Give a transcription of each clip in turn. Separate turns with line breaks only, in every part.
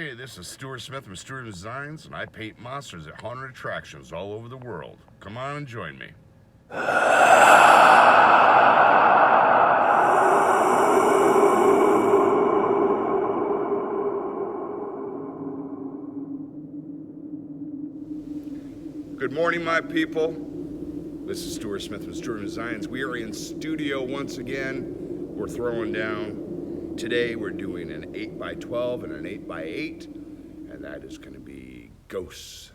Hey, this is Stuart Smith from Stuartizm Designs, and I paint monsters at haunted attractions all over the world. Come on and join me. Good morning, my people. This is Stuart Smith from Stuartizm Designs. We are in studio once again. We're throwing down. Today we're doing an 8x12 and an 8x8, and that is going to be ghosts,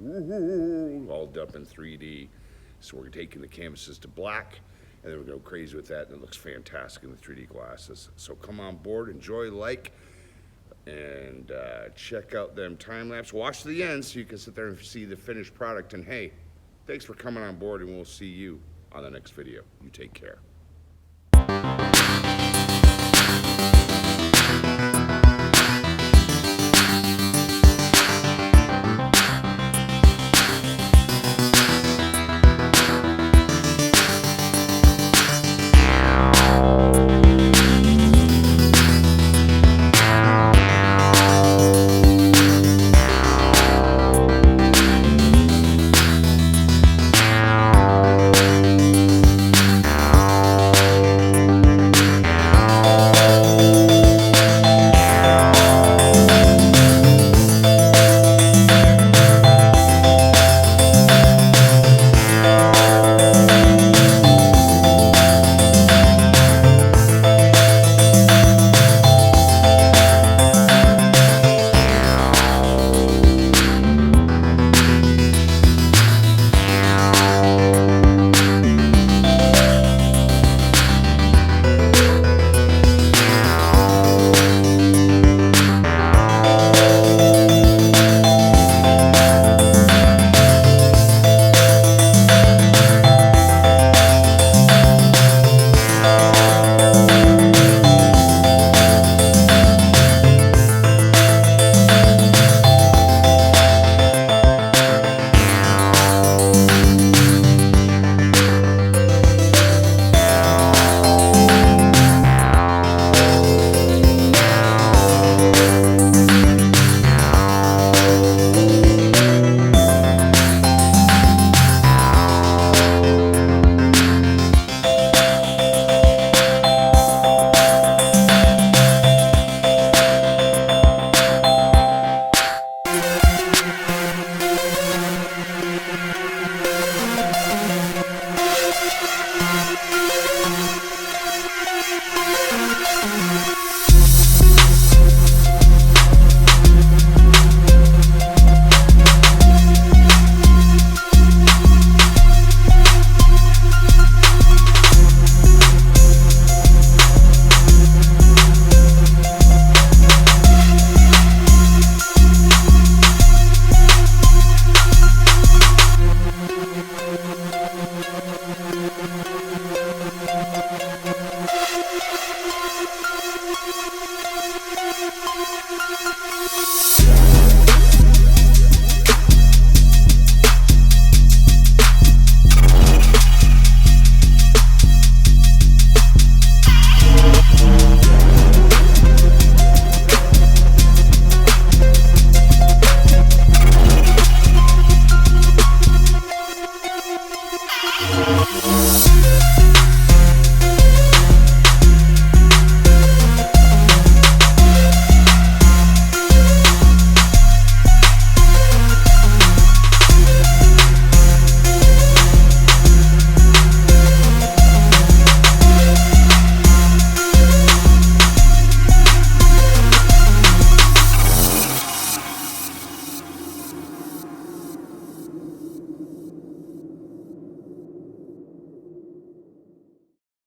all done in 3D. So we're taking the canvases to black, and then we're going to go crazy with that, and it looks fantastic in the 3D glasses. So come on board, enjoy, and check out them time lapse. Watch to the end so you can sit there and see the finished product. And hey, thanks for coming on board, and we'll see you on the next video. You take care.